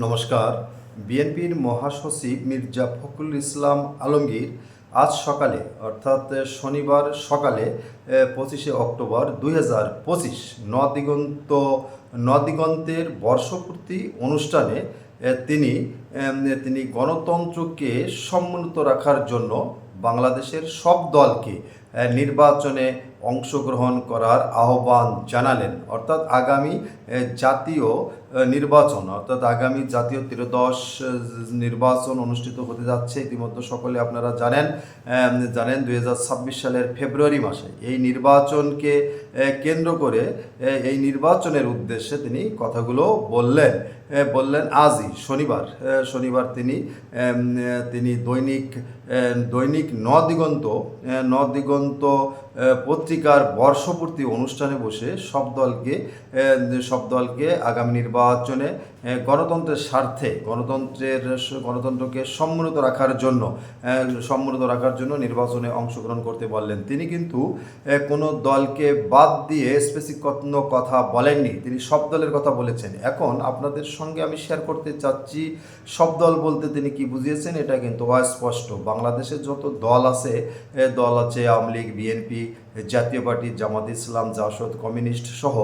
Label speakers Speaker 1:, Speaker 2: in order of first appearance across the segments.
Speaker 1: নমস্কার। বিএনপির মহাসচিব মির্জা ফখরুল ইসলাম আলমগীর আজ সকালে অর্থাৎ শনিবার সকালে 25শে অক্টোবর 2025 নদিগন্তের বর্ষপূর্তি অনুষ্ঠানে তিনি গণতন্ত্রকে সমুন্নত রাখার জন্য বাংলাদেশের সব দলকে নির্বাচনে অংশগ্রহণ করার আহ্বান জানালেন। অর্থাৎ আগামী জাতীয় নির্বাচন অর্থাৎ আগামী জাতীয় ত্রয়োদশ নির্বাচন অনুষ্ঠিত হতে যাচ্ছে। ইতিমধ্যে সকলে আপনারা জানেন 2026 সালের ফেব্রুয়ারি মাসে এই নির্বাচনকে কেন্দ্র করে এই নির্বাচনের উদ্দেশ্যে তিনি কথাগুলো বললেন আজই শনিবার তিনি দৈনিক নদিগন্ত পত্রিকার বর্ষপূর্তি অনুষ্ঠানে বসে সব দলকে আগামী নির্বাচনে গণতন্ত্রের স্বার্থে গণতন্ত্রকে সমুন্নত রাখার জন্য নির্বাচনে অংশগ্রহণ করতে বললেন। তিনি কিন্তু কোনো দলকে বাদ দিয়ে স্পেসিফিক কোনো কথা বলেননি, তিনি সব দলের কথা বলেছেন। এখন আপনাদের সঙ্গে আমি শেয়ার করতে চাচ্ছি সব দল বলতে তিনি কি বুঝিয়েছেন, এটা কিন্তু অস্পষ্ট। বাংলাদেশে যত দল আছে আওয়ামী লীগ, বিএনপি, জাতীয় পার্টি, জামাত ইসলাম, জাসদ, কমিউনিস্ট সহ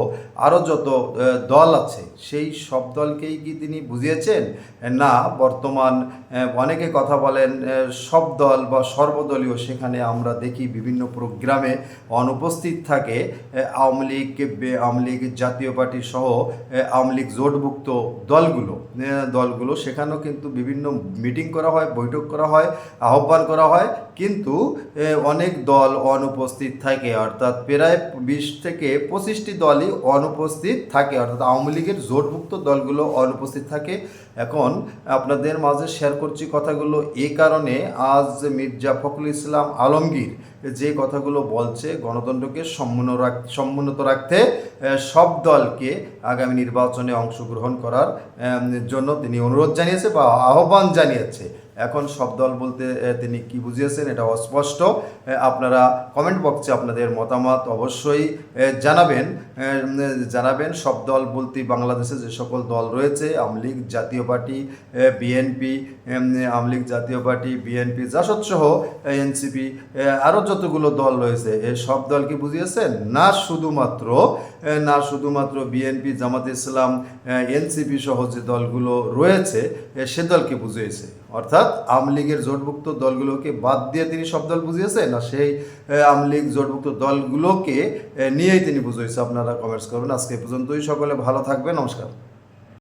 Speaker 1: আরও যত দল আছে সেই সব দলকেই কি তিনি বুঝিয়েছেন? না, বর্তমান অনেকে কথা বলেন সব দল বা সর্বদলীয়, সেখানে আমরা দেখি বিভিন্ন প্রোগ্রামে অনুপস্থিত থাকে আওয়ামী লীগ, জাতীয় পার্টি সহ আওয়ামী লীগ জোটভুক্ত দলগুলো সেখানেও কিন্তু বিভিন্ন মিটিং করা হয়, বৈঠক করা হয়, আহ্বান করা হয়, কিন্তু অনেক দল অনুপস্থিত থাকে। অর্থাৎ প্রায় 20 থেকে 25টি দলই অনুপস্থিত থাকে, অর্থাৎ আওয়ামী লীগের জোটভুক্ত দলগুলো অনুপস্থিত থাকে। এখন আপনাদের মাঝে শেয়ার করছি কথাগুলো এই কারণে, আজ মির্জা ফখরুল ইসলাম আলমগীর যে কথাগুলো বলছে গণতন্ত্রকে সমুন্নত রাখতে সব দলকে আগামী নির্বাচনে অংশগ্রহণ করার জন্য তিনি অনুরোধ জানিয়েছে বা আহ্বান জানিয়েছে। এখন সব দল বলতে তিনি কি বুঝিয়েছেন এটা অস্পষ্ট। আপনারা কমেন্ট বক্সে আপনাদের মতামত অবশ্যই জানাবেন। সব দল বলতে বাংলাদেশে যে সকল দল রয়েছে আওয়ামী লীগ, জাতীয় পার্টি, বিএনপি, জাসদ সহ এনসিপি, আরও যতগুলো দল রয়েছে এই সব দলকে বুঝিয়েছেন? না শুধুমাত্র বিএনপি, জামাত ইসলাম, এনসিপি সহ যে দলগুলো রয়েছে সে দলকে বুঝিয়েছে। অর্থাৎ আওয়ামী লীগের জোটভুক্ত দলগুলোকে বাদ দিয়ে তিনি সব দল বুঝিয়েছে, না সেই আওয়ামী লীগ জোটভুক্ত দলগুলোকে নিয়েই তিনি বুঝিয়েছে? আপনারা কমেন্টস করবেন। আজকে পর্যন্তই, সকলে ভালো থাকবেন। নমস্কার।